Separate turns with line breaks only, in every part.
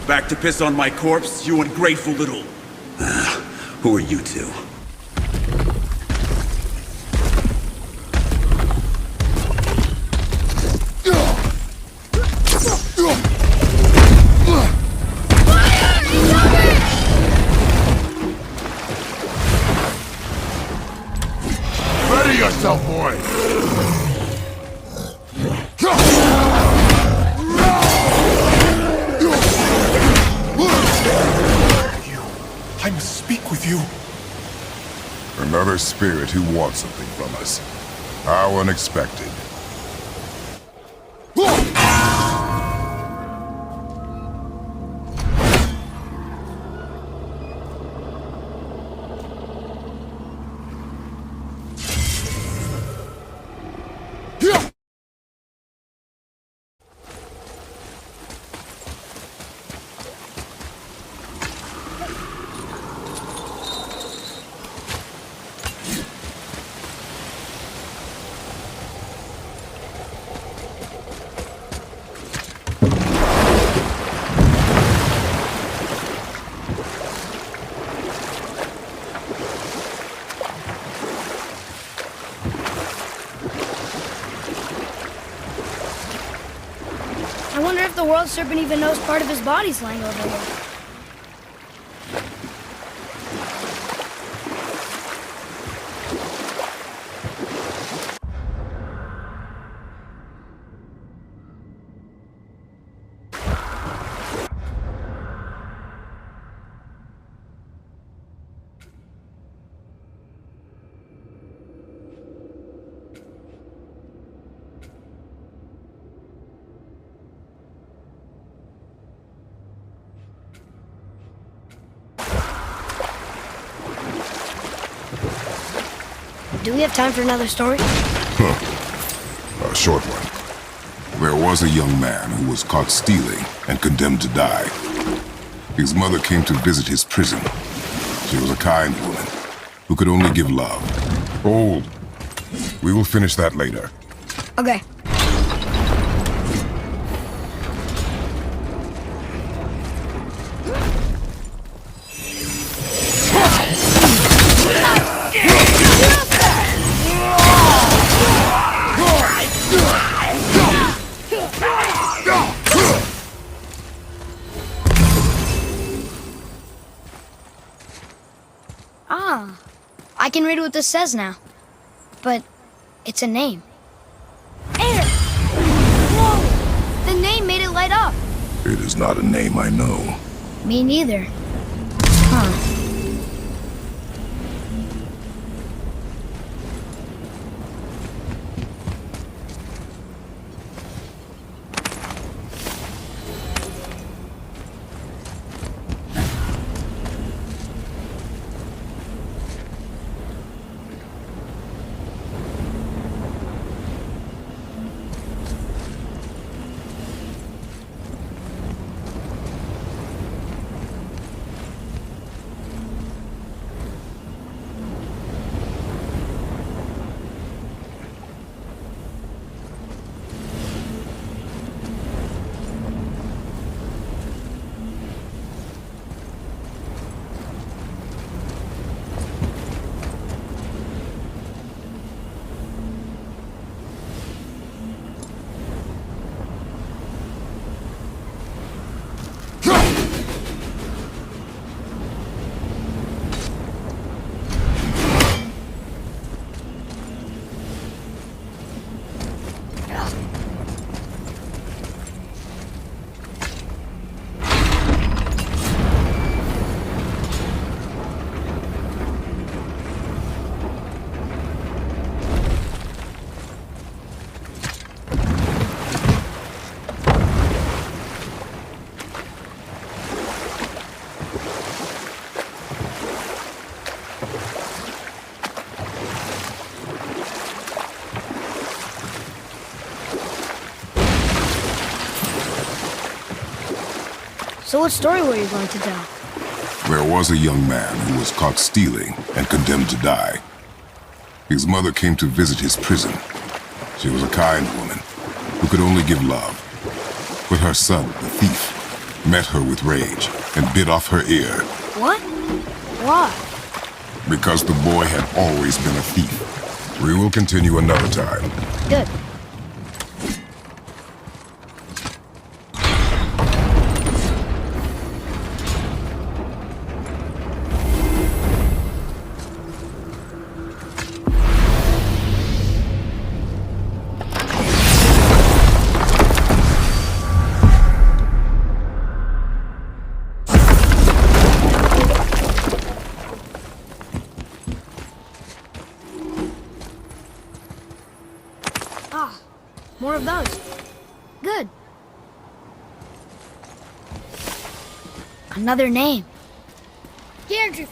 Back to piss on my corpse, you ungrateful little...
Who are you two?
Ready yourself, boy!
I must speak with you.
Another spirit who wants something from us. How unexpected.
I wonder if the world serpent even knows part of his body's lying over here. Do we have time for another story?
A short one. There was a young man who was caught stealing and condemned to die. His mother came to visit his prison. She was a kind woman who could only give love. Hold. We will finish that later.
Okay. Ah, I can read what this says now. But it's a name. Air! Whoa! The name made it light up.
It is not a name I know.
Me neither. Huh. So what story were you going to tell?
There was a young man who was caught stealing and condemned to die. His mother came to visit his prison. She was a kind woman who could only give love. But her son, the thief, met her with rage and bit off her ear.
What? Why?
Because the boy had always been a thief. We will continue another time.
Good. More of those. Good. Another name. Deirdre.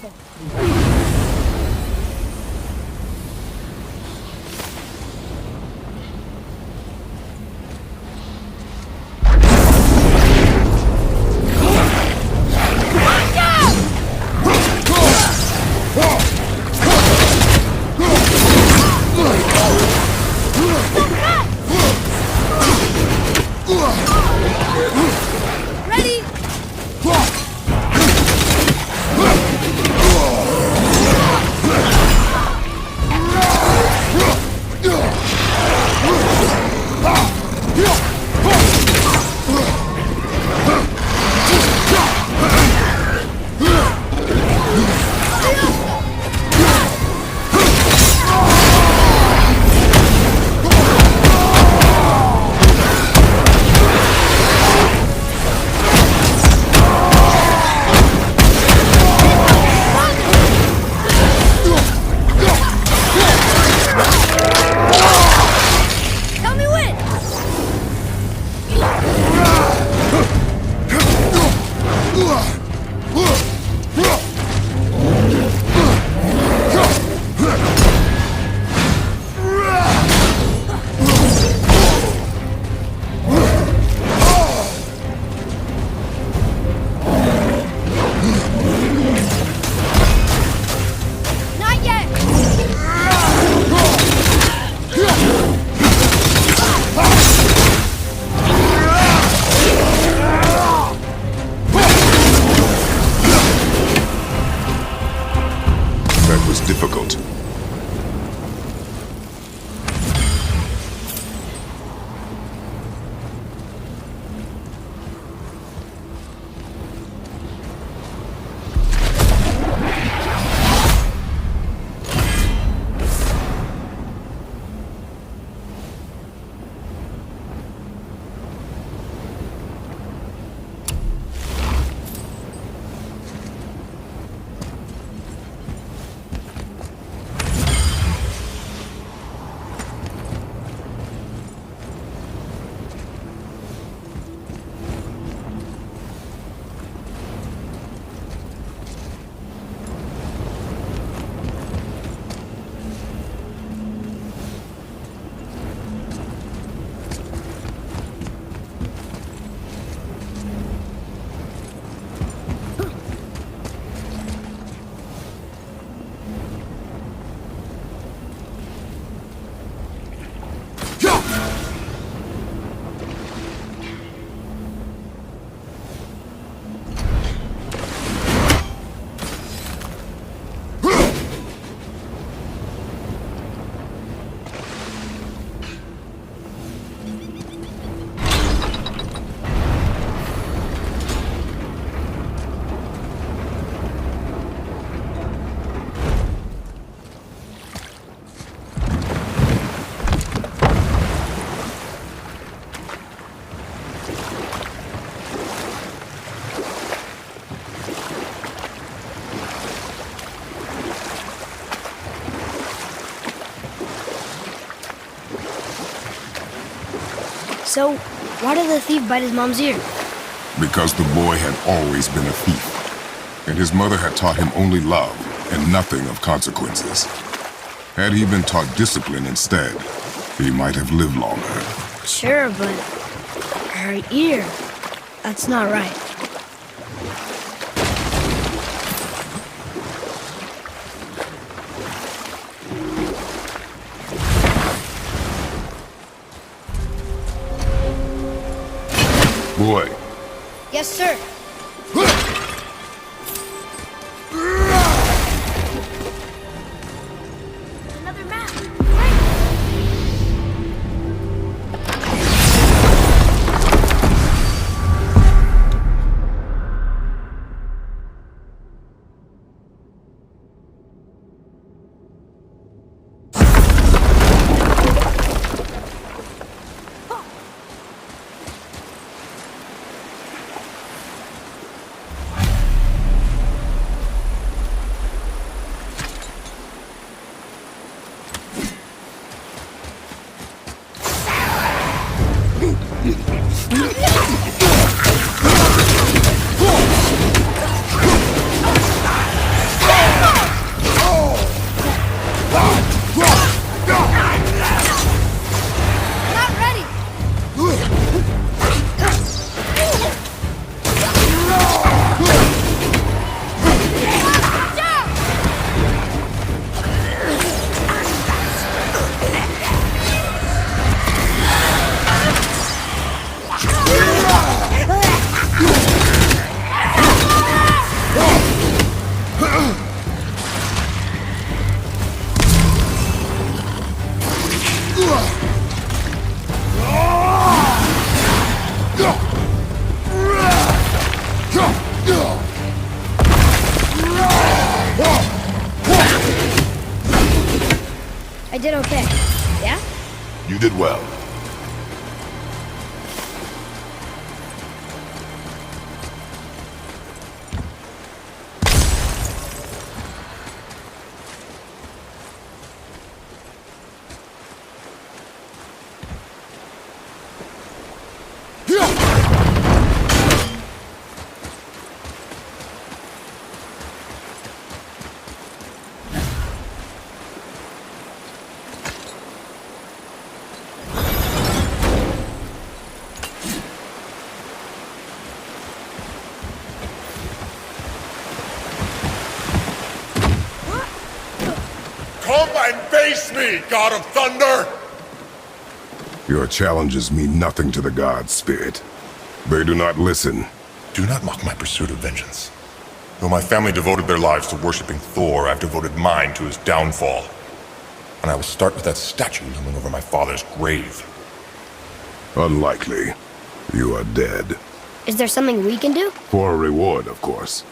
Ready?
Difficult.
So, why did the thief bite his mom's ear?
Because the boy had always been a thief, and his mother had taught him only love and nothing of consequences. Had he been taught discipline instead, he might have lived longer.
Sure, but her ear, that's not right.
Boy,
Yes, sir. Another map. Not ready. I did okay. Yeah?
You did well.
Come and face me, God of Thunder!
Your challenges mean nothing to the gods, Spirit. They do not listen.
Do not mock my pursuit of vengeance. Though my family devoted their lives to worshipping Thor, I've devoted mine to his downfall. And I will start with that statue looming over my father's grave.
Unlikely. You are dead.
Is there something we can do?
For a reward, of course.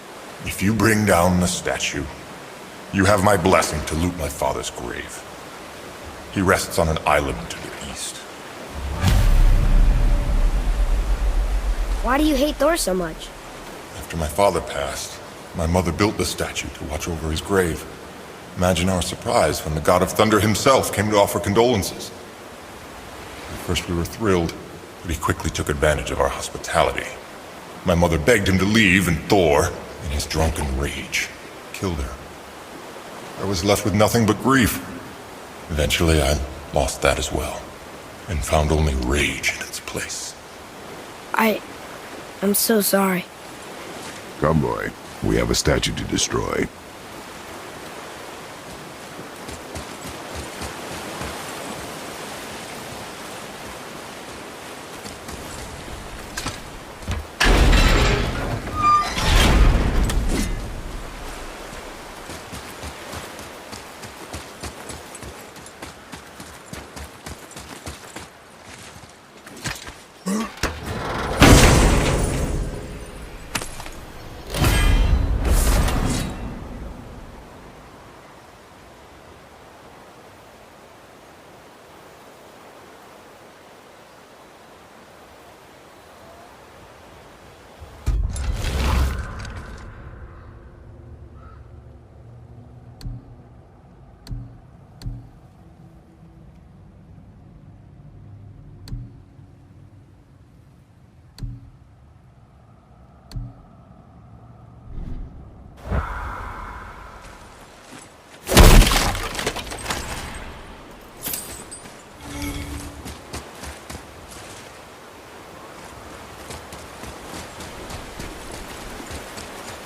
If you bring down the statue, you have my blessing to loot my father's grave. He rests on an island to the east.
Why do you hate Thor so much?
After my father passed, my mother built the statue to watch over his grave. Imagine our surprise when the God of Thunder himself came to offer condolences. At first we were thrilled, but he quickly took advantage of our hospitality. My mother begged him to leave, and Thor, in his drunken rage, killed her. I was left with nothing but grief. Eventually I lost that as well, and found only rage in its place.
I'm so sorry.
Come, boy. We have a statue to destroy.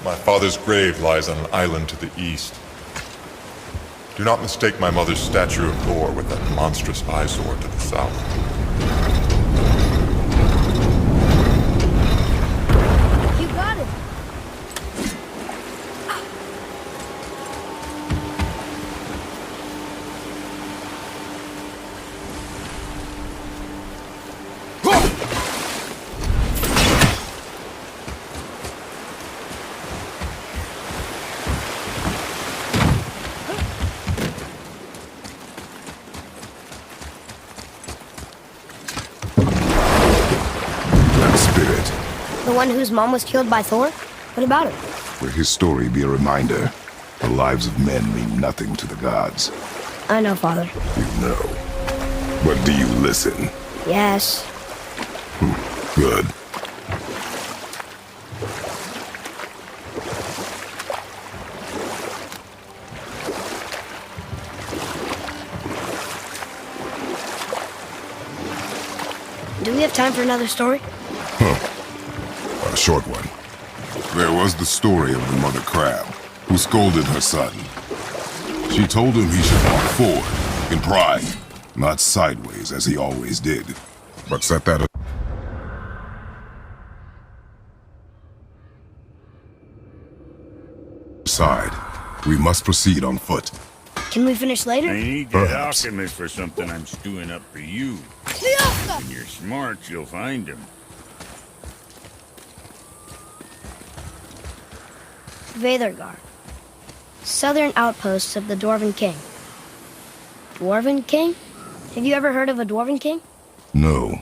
My father's grave lies on an island to the east. Do not mistake my mother's statue of Thor with that monstrous eyesore to the south.
The one whose mom was killed by Thor? What about her?
Let his story be a reminder. The lives of men mean nothing to the gods.
I know, Father.
You know. But do you listen?
Yes.
Good.
Do we have time for another story?
A short one. There was the story of the mother crab, who scolded her son. She told him he should walk forward, in pride, not sideways as he always did. But set that aside. We must proceed on foot.
Can we finish later?
I need that
Perhaps.
alchemist for something I'm stewing up for you. When you're smart, you'll find him.
Veðurgar. Southern outposts of the Dwarven King. Dwarven King? Have you ever heard of a Dwarven King?
No.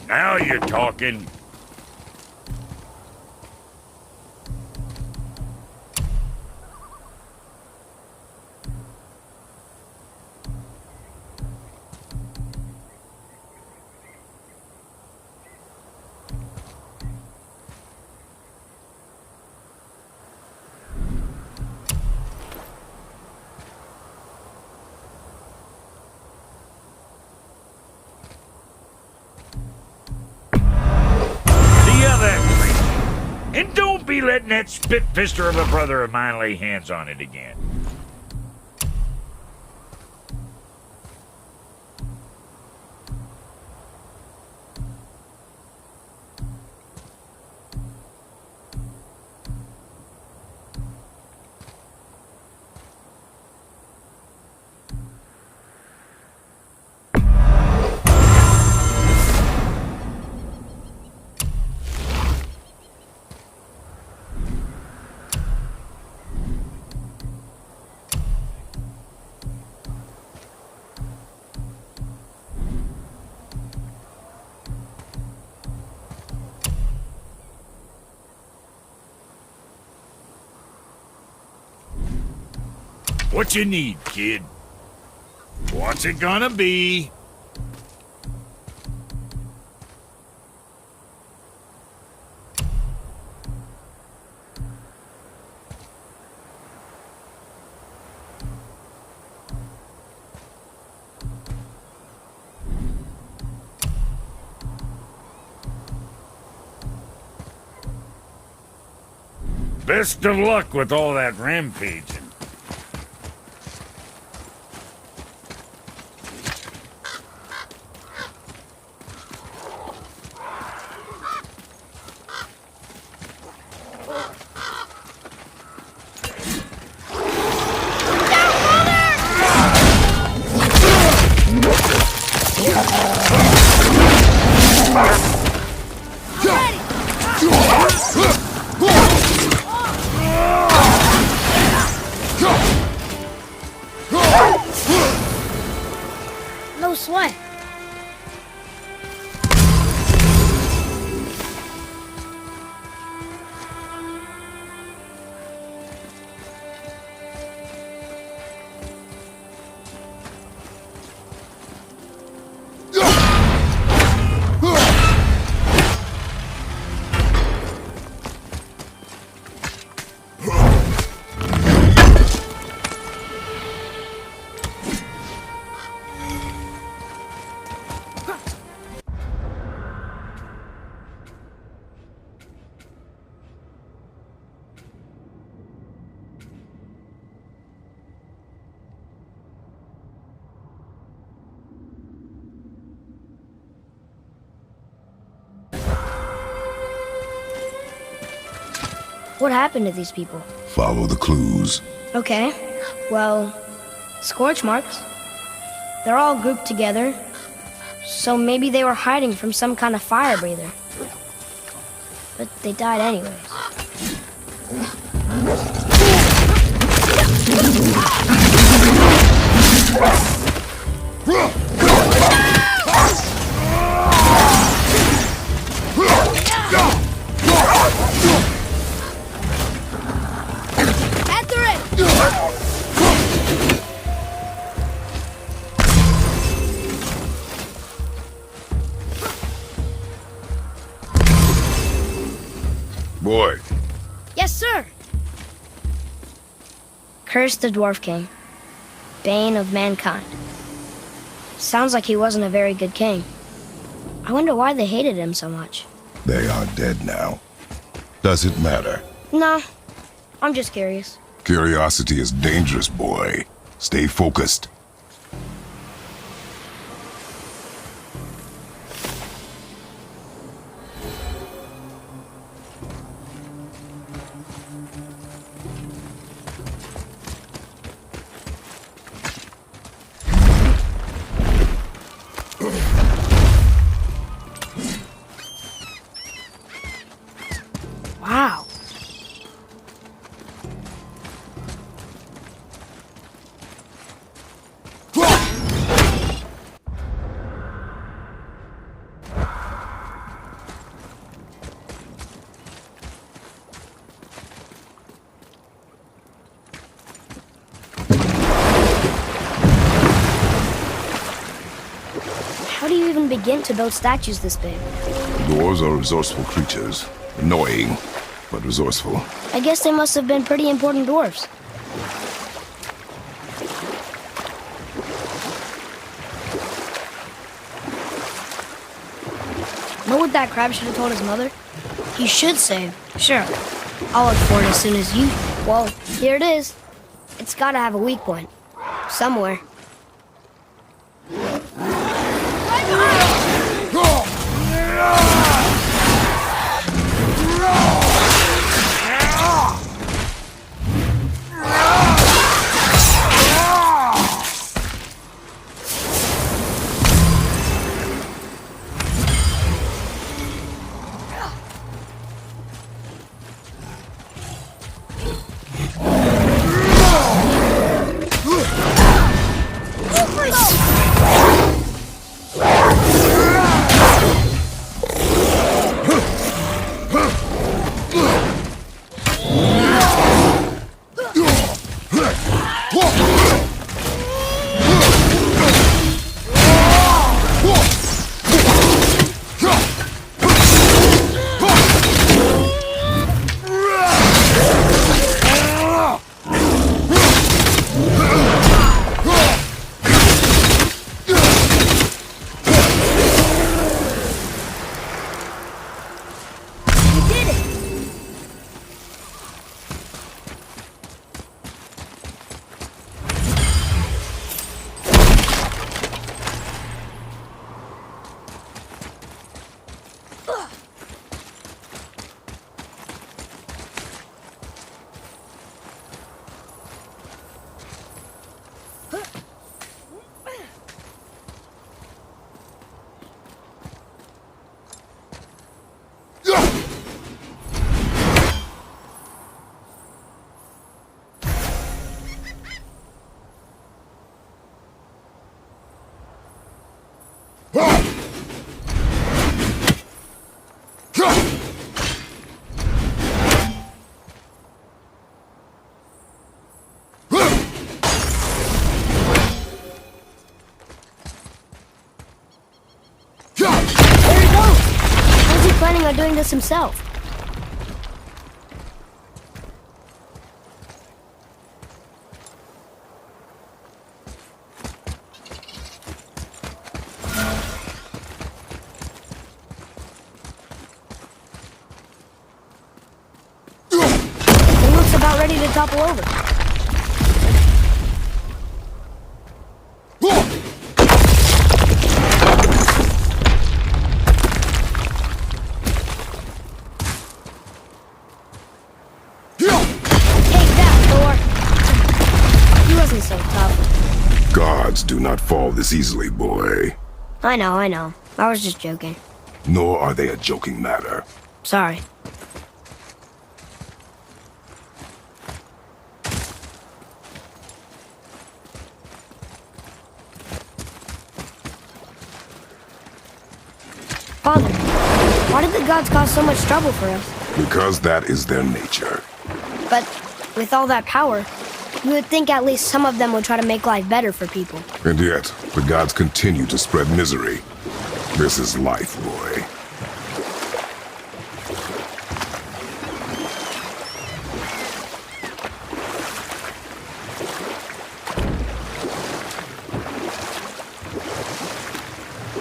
Now you're talking. And don't be letting that spit-fister of a brother of mine lay hands on it again. What you need, kid? What's it gonna be? Best of luck with all that rampaging.
No sweat. What happened to these people?
Follow the clues.
Okay, well, scorch marks. They're all grouped together, so maybe they were hiding from some kind of fire breather. But they died anyways.
Boy.
Yes, sir. Curse the Dwarf King, bane of mankind. Sounds like he wasn't a very good king. I wonder why they hated him so much.
They are dead now. Does it matter?
No, I'm just curious.
Curiosity is dangerous, boy. Stay focused.
Wow. How do you even begin to build statues this big?
Dwarves are resourceful creatures. Annoying, but resourceful.
I guess they must have been pretty important dwarves. Know what that crab should have told his mother? He should save. Sure. I'll look for it as soon as you... Well, here it is. It's gotta have a weak point. Somewhere. Planning on doing this himself. It looks about ready to topple over.
Do not fall this easily, boy.
I know. I was just joking.
Nor are they a joking matter.
Sorry. Father, why did the gods cause so much trouble for us?
Because that is their nature.
But with all that power, you would think at least some of them would try to make life better for people.
And yet, the gods continue to spread misery. This is life, boy.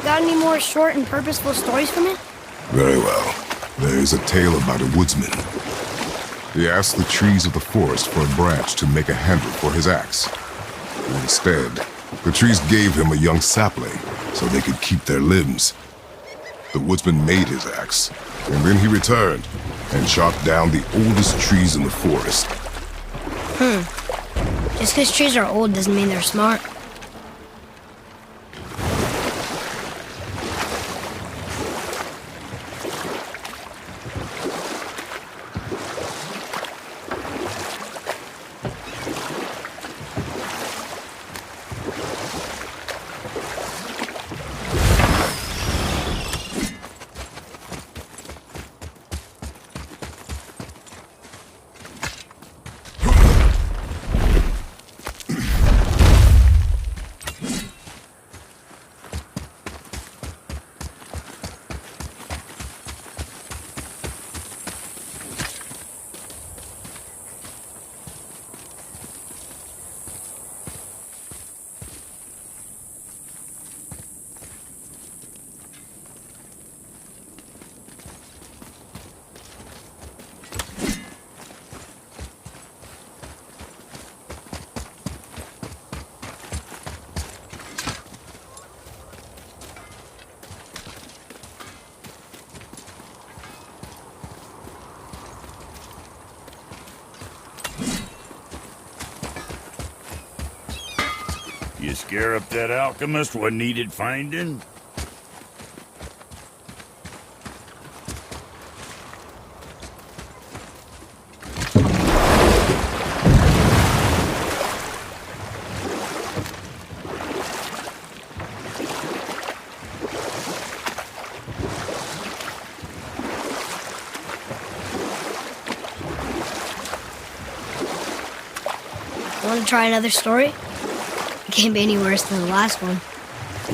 Got any more short and purposeful stories from it?
Very well. There is a tale about a woodsman. He asked the trees of the forest for a branch to make a handle for his axe. Instead, the trees gave him a young sapling so they could keep their limbs. The woodsman made his axe, and then he returned and chopped down the oldest trees in the forest.
Just because trees are old doesn't mean they're smart.
You scare up that alchemist what needed finding?
Want to try another story? It can't be any worse than the last one.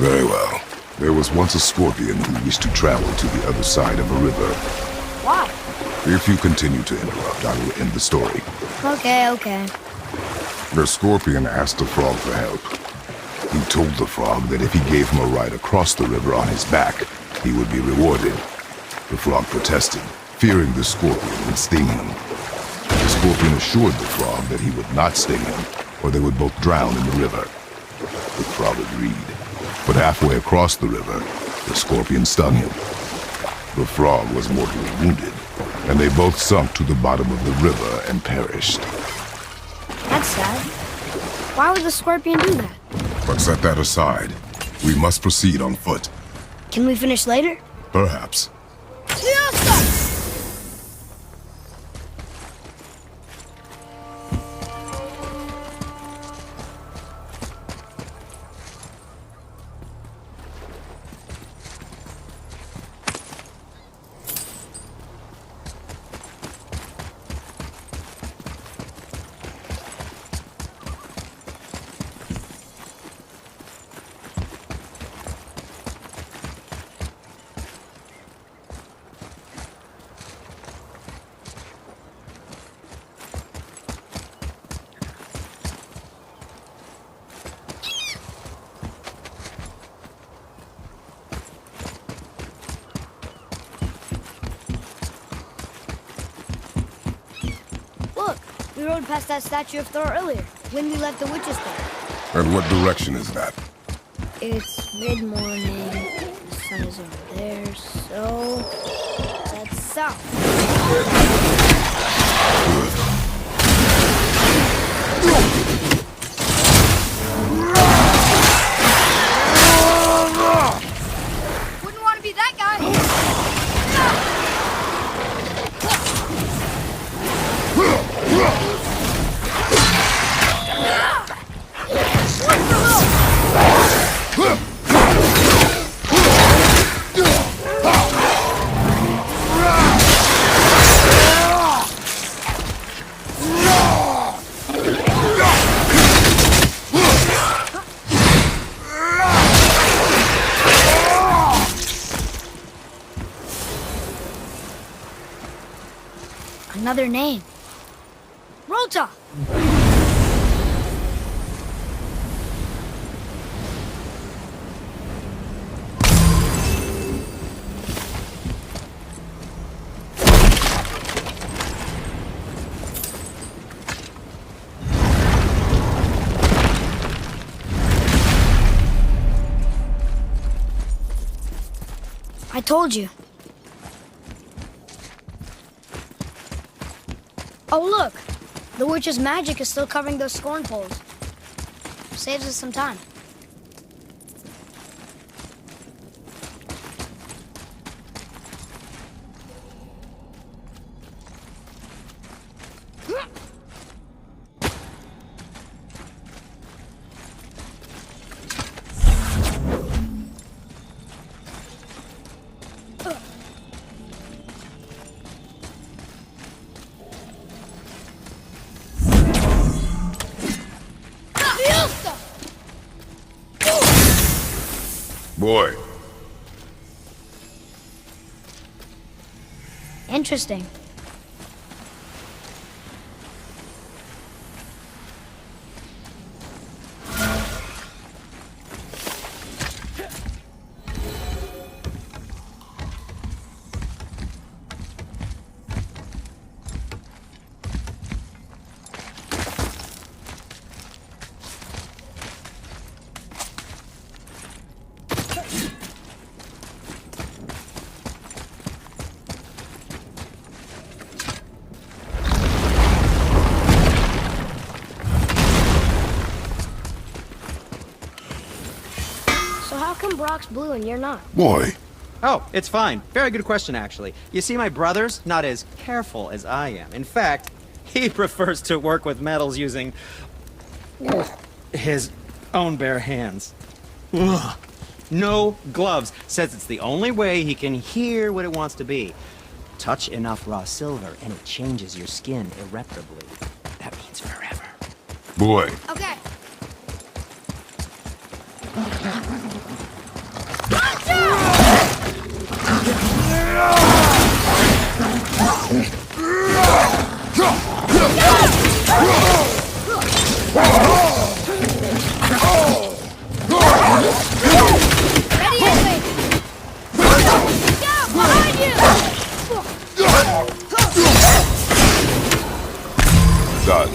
Very well. There was once a scorpion who wished to travel to the other side of a river.
Why?
If you continue to interrupt, I will end the story.
Okay.
The scorpion asked the frog for help. He told the frog that if he gave him a ride across the river on his back, he would be rewarded. The frog protested, fearing the scorpion would sting him. The scorpion assured the frog that he would not sting him, or they would both drown in the river. The frog agreed, but halfway across the river, the scorpion stung him. The frog was mortally wounded, and they both sunk to the bottom of the river and perished.
That's sad. Why would the scorpion do that?
But set that aside. We must proceed on foot.
Can we finish later?
Perhaps.
We rode past that statue of Thor earlier, when we left the witch's there.
And what direction is that?
It's mid-morning, the sun is over there, so that's south.
Wouldn't want to be that guy.
Another name. Rota! I told you. Oh, look! The witch's magic is still covering those scorn poles. Saves us some time.
Boy.
Interesting. So how come Brock's blue and you're not?
Boy.
Oh, it's fine. Very good question, actually. You see, my brother's not as careful as I am. In fact, he prefers to work with metals using his own bare hands. Ugh. No gloves. Says it's the only way he can hear what it wants to be. Touch enough raw silver and it changes your skin irreparably. That means forever.
Boy.
Okay. Ready, anyway. Go, behind you!
Done.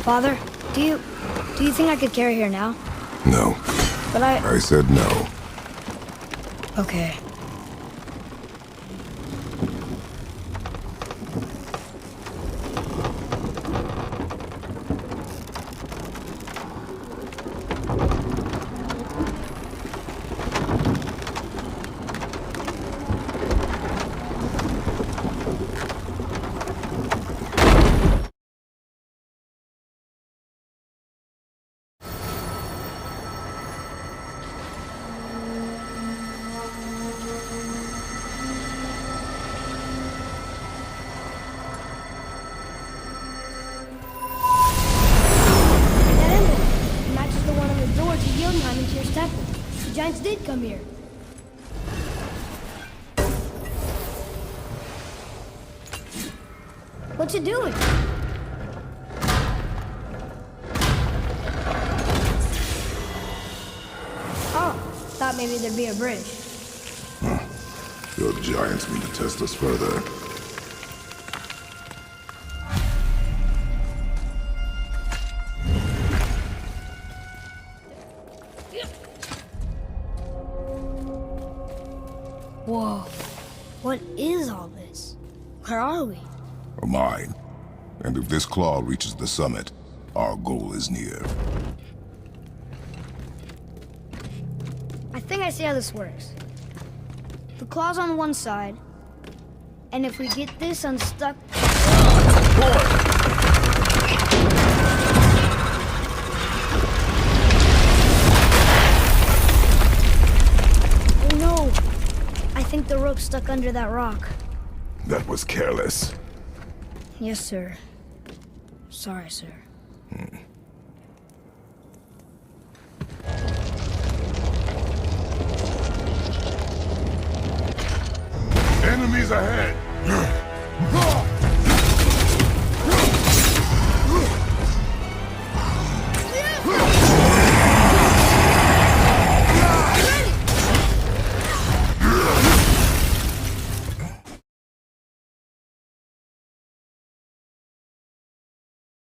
Father, do you think I could carry her now?
No.
But
I said no.
Okay. The giants did come here. What's it doing? Oh, thought maybe there'd be a bridge.
Your giants mean to test us further.
Whoa. What is all this? Where are we?
A mine. And if this claw reaches the summit, our goal is near.
I think I see how this works. The claw's on one side, and if we get this unstuck... Oh no! I think the rope's stuck under that rock.
That was careless.
Yes, sir. Sorry, sir.
Enemies ahead!